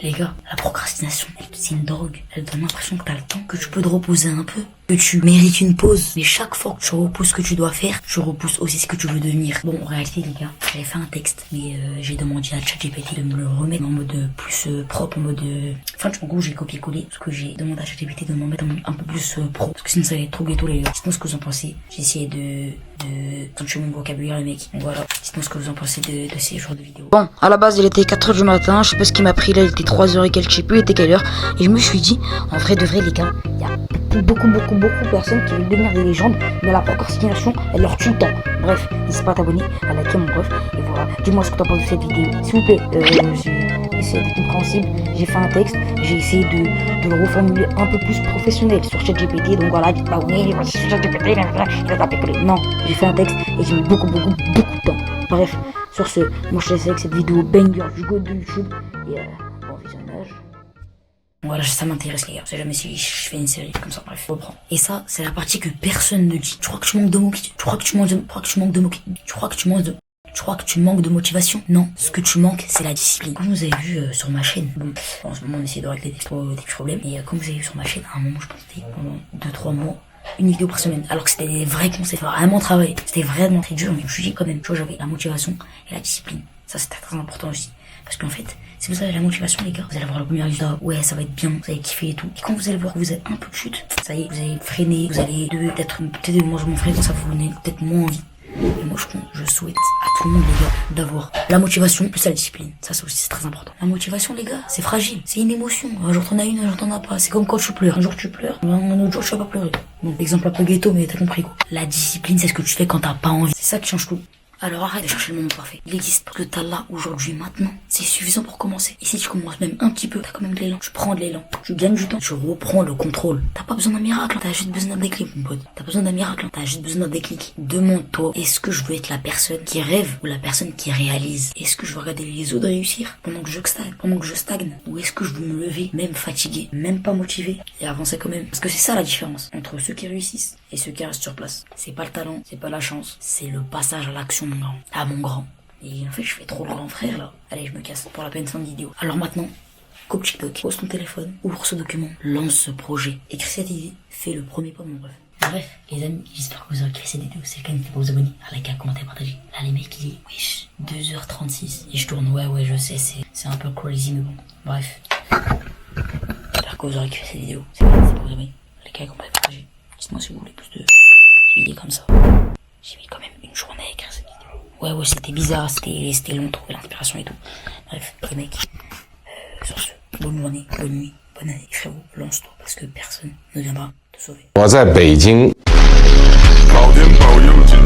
Les gars, la procrastination, c'est une drogue. Elle donne l'impression que t'as le temps, que tu peux te reposer un peu, que tu mérites une pause. Mais chaque fois que tu repousses ce que tu dois faire, tu repousses aussi ce que tu veux devenir. Bon, en réalité, les gars, j'avais fait un texte, mais j'ai demandé à ChatGPT de me le remettre en mode plus propre, en mode... Enfin, en gros, j'ai copié-collé ce que j'ai demandé à ChatGPT de m'en mettre un peu plus pro. Parce que sinon, ça va être trop ghetto, les gars. Dites-moi ce que vous en pensez. J'ai essayé de sentir mon vocabulaire, les mecs. Donc voilà. Dites-moi ce que vous en pensez de ces genres de vidéos. Bon, à la base, il était 4h du matin, je sais pas ce qui m'a pris là, il était 3h et quelques, je sais plus, il était quelle heure. Et je me suis dit, en vrai de vrai, les gars, il y a beaucoup de personnes qui veulent devenir des légendes, mais la procrastination, elle leur tue le temps. Bref, n'hésite pas à t'abonner, à liker mon bref, et voilà. Dis-moi ce que t'en penses de cette vidéo. S'il vous plaît, j'ai essayé d'être compréhensible, j'ai fait un texte, j'ai essayé de le reformuler un peu plus professionnel sur ChatGPT, donc voilà, dites pas oui, sur ChatGPT, il va taper coller. Non, j'ai fait un texte et j'ai mis beaucoup de temps. Bref, sur ce, moi je te laisse avec cette vidéo banger du go de YouTube, et bon visionnage. Voilà, ça m'intéresse les gars. Je sais jamais si je fais une série comme ça. Bref, reprends. Et ça, c'est la partie que personne ne dit. Tu crois que tu manques de manques de motivation? Non. Ce que tu manques, c'est la discipline. Comme vous avez vu sur ma chaîne, bon, en ce moment on essaie de régler des petits problèmes. Et comme vous avez vu sur ma chaîne, à un moment je postais pendant 2-3 mois une vidéo par semaine. Alors que c'était des vrais conseils, vraiment travailler. C'était vraiment très dur, mais je me suis dit quand même, tu vois, j'avais la motivation et la discipline. Ça, c'était très important aussi. Parce qu'en fait, si vous avez la motivation, les gars, vous allez avoir le premier résultat. Ouais, ça va être bien, vous allez kiffer et tout. Et quand vous allez voir que vous êtes un peu de chute, ça y est, vous allez freiner, vous allez peut-être de manger mon frère, ça vous donne peut-être moins envie. Et moi, je souhaite à tout le monde, les gars, d'avoir la motivation plus la discipline. Ça aussi, c'est très important. La motivation, les gars, c'est fragile. C'est une émotion. Un jour t'en as une, un jour t'en as pas. C'est comme quand tu pleures. Un jour tu pleures, un autre jour tu vas pas pleurer. Bon, exemple un peu ghetto, mais t'as compris quoi. La discipline, c'est ce que tu fais quand t'as pas envie. C'est ça qui change tout. Alors arrête de chercher le moment parfait. Il existe que t'as là, aujourd'hui, maintenant. C'est suffisant pour commencer. Et si tu commences même un petit peu, t'as quand même de l'élan. Tu prends de l'élan. Tu gagnes du temps. Tu reprends le contrôle. T'as pas besoin d'un miracle. T'as juste besoin d'un déclic, mon pote. T'as besoin d'un miracle. T'as juste besoin d'un déclic. Demande-toi, est-ce que je veux être la personne qui rêve ou la personne qui réalise? Est-ce que je veux regarder les autres réussir pendant que je stagne? Ou est-ce que je veux me lever, même fatigué, même pas motivé, et avancer quand même? Parce que c'est ça la différence entre ceux qui réussissent et ceux qui restent sur place. C'est pas le talent, c'est pas la chance, c'est le passage à l'action, mon grand. Ah, mon grand. Et en fait, je fais trop le grand frère, là. Allez, je me casse pour la peine fin de vidéo. Alors maintenant, coupe TikTok, pose ton téléphone, ouvre ce document, lance ce projet, écris cette idée, fais le premier pas, mon bref. Bref, les amis, j'espère que vous aurez kiffé cette vidéo. C'est le cas, n'hésitez pas à vous abonner, à liker, à commenter, à partager. Là, les mecs, il est, wesh, 2h36. Et je tourne, ouais, je sais, c'est un peu crazy, mais bon. Bref. J'espère que vous aurez kiffé cette vidéo. C'est le cas, n'hésitez pas à vous abonner, à liker, à commenter, à partager. Dites-moi si vous voulez plus de vidéos comme ça. J'ai mis quand même une journée à écrire cette vidéo. Ouais, c'était bizarre, c'était long de trouver l'inspiration et tout. Bref, les mecs, sur ce, bonne journée, bonne nuit, bonne année. Frérot, lance-toi, parce que personne ne viendra te sauver. 我在北京。老天保佑。